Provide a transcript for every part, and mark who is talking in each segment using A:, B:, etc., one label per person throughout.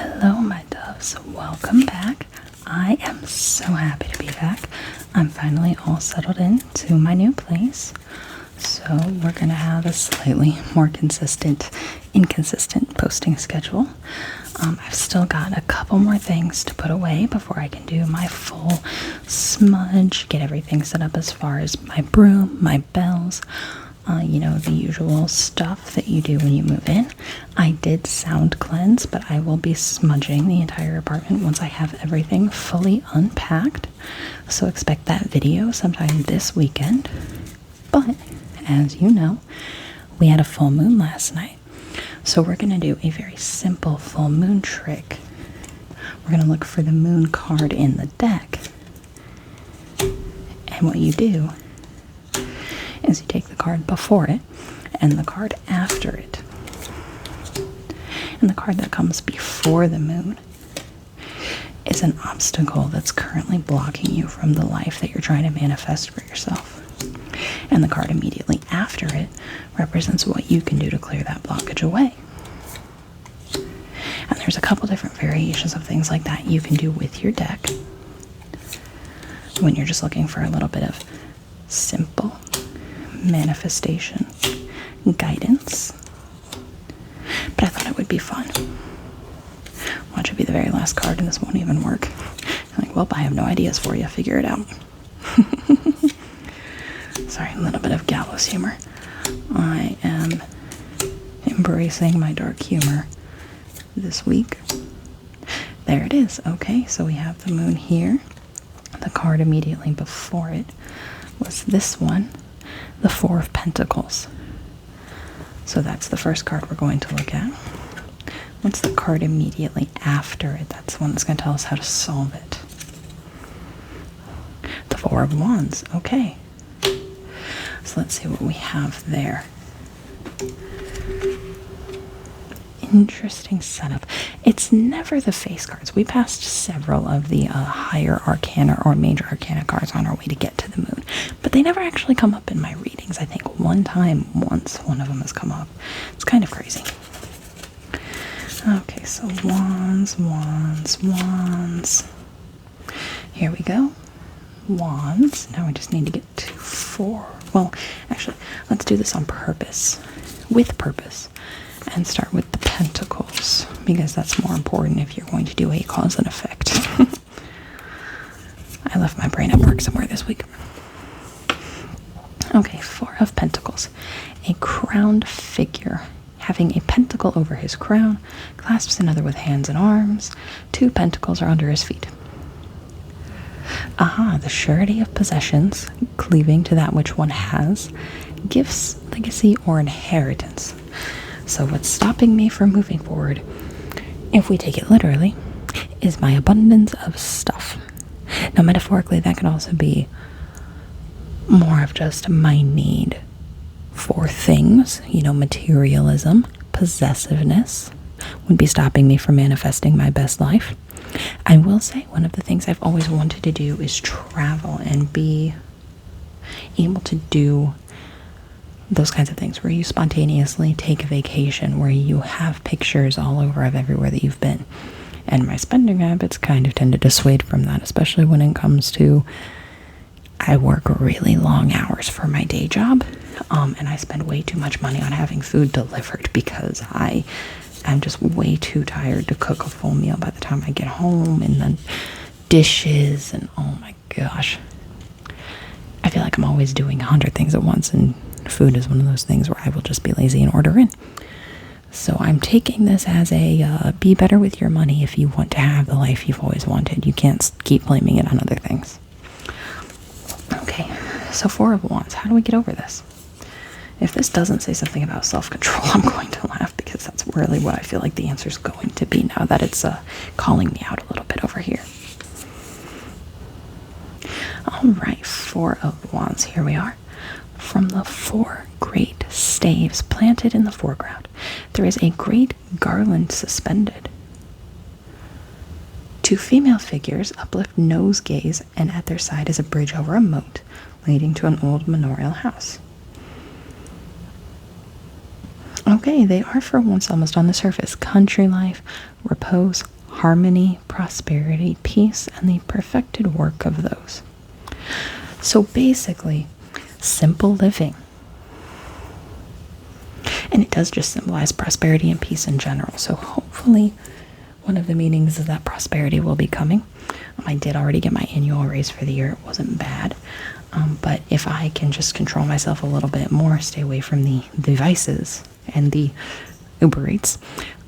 A: Hello, my doves. Welcome back. I am so happy to be back. I'm finally all settled in to my new place. So we're going to have a slightly more inconsistent posting schedule. I've still got a couple more things to put away before I can do my full smudge, get everything set up as far as my broom, my bells, the usual stuff that you do when you move in. I did sound cleanse, but I will be smudging the entire apartment once I have everything fully unpacked. So expect that video sometime this weekend. But as you know, we had a full moon last night. So we're going to do a very simple full moon trick. We're going to look for the moon card in the deck. And what you do is you take the card before it and the card after it. And the card that comes before the moon is an obstacle that's currently blocking you from the life that you're trying to manifest for yourself. And the card immediately after it represents what you can do to clear that blockage away. And there's a couple different variations of things like that you can do with your deck when you're just looking for a little bit of simple manifestation guidance. But I thought it would be fun. Watch it be the very last card and this won't even work. I'm like, well, I have no ideas for you. Figure it out. Sorry, a little bit of gallows humor. I am embracing my dark humor this week. There it is. Okay, so we have the moon here. The card immediately before it was this one, the Four of Pentacles. So that's the first card we're going to look at. What's the card immediately after it? That's the one that's going to tell us how to solve it. The Four of Wands. Okay. So let's see what we have there. Interesting setup. It's never the face cards. We passed several of the higher arcana or major arcana cards on our way to get to the moon, but they never actually come up in my readings. I think once one of them has come up. It's kind of crazy. Okay, so wands. Here we go. Wands. Now we just need to get to 4. Well, actually, let's do this on purpose. With purpose. And start with the pentacles, because that's more important if you're going to do a cause and effect. I left my brain at work somewhere this week. Okay, 4 of Pentacles. A crowned figure having a pentacle over his crown, clasps another with hands and arms. 2 pentacles are under his feet. The surety of possessions, cleaving to that which one has, gifts, legacy, or inheritance. So what's stopping me from moving forward, if we take it literally, is my abundance of stuff. Now, metaphorically, that could also be more of just my need for things, materialism, possessiveness would be stopping me from manifesting my best life. I will say one of the things I've always wanted to do is travel and be able to do those kinds of things where you spontaneously take a vacation, where you have pictures all over of everywhere that you've been. And my spending habits kind of tend to dissuade from that, especially when it comes to, I work really long hours for my day job, and I spend way too much money on having food delivered because I am just way too tired to cook a full meal by the time I get home, and then dishes, and oh my gosh. I feel like I'm always doing 100 things at once, and food is one of those things where I will just be lazy and order in. So I'm taking this as a be better with your money if you want to have the life you've always wanted. You can't keep blaming it on other things. Okay, so 4 of Wands. How do we get over this? If this doesn't say something about self-control, I'm going to laugh, because that's really what I feel like the answer is going to be now that it's calling me out a little bit over here. All right, 4 of Wands. Here we are. From the 4 great staves planted in the foreground, there is a great garland suspended. 2 female figures uplift nosegays, and at their side is a bridge over a moat leading to an old manorial house. Okay, they are for once almost on the surface. Country life, repose, harmony, prosperity, peace, and the perfected work of those. So basically, simple living. And it does just symbolize prosperity and peace in general. So hopefully one of the meanings is that prosperity will be coming. I did already get my annual raise for the year. It wasn't bad. But if I can just control myself a little bit more, stay away from the devices and the Uber Eats,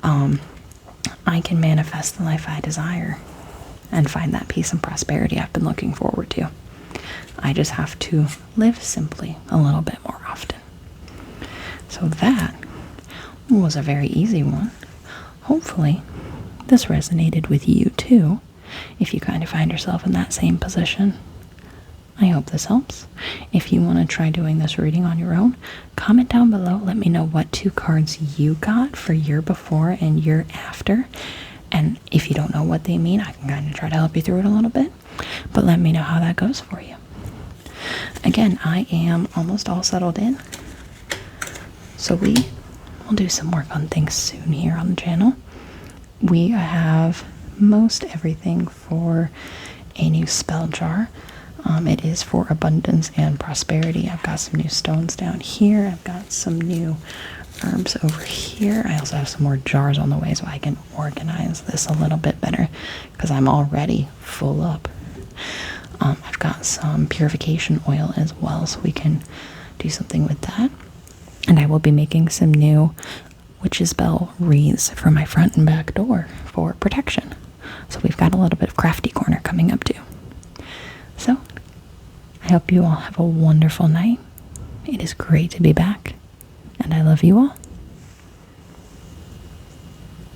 A: I can manifest the life I desire and find that peace and prosperity I've been looking forward to. I just have to live simply a little bit more often. So that was a very easy one. Hopefully this resonated with you too, if you kind of find yourself in that same position. I hope this helps. If you want to try doing this reading on your own, comment down below. Let me know what 2 cards you got for year before and year after. And if you don't know what they mean, I can kind of try to help you through it a little bit. But let me know how that goes for you. Again, I am almost all settled in. So we will do some work on things soon here on the channel. We have most everything for a new spell jar. It is for abundance and prosperity. I've got some new stones down here. I've got some new herbs over here. I also have some more jars on the way so I can organize this a little bit better because I'm already full up. I've got some purification oil as well, so we can do something with that. And I will be making some new witch's bell wreaths for my front and back door for protection. So we've got a little bit of crafty corner coming up too. So I hope you all have a wonderful night. It is great to be back, and I love you all.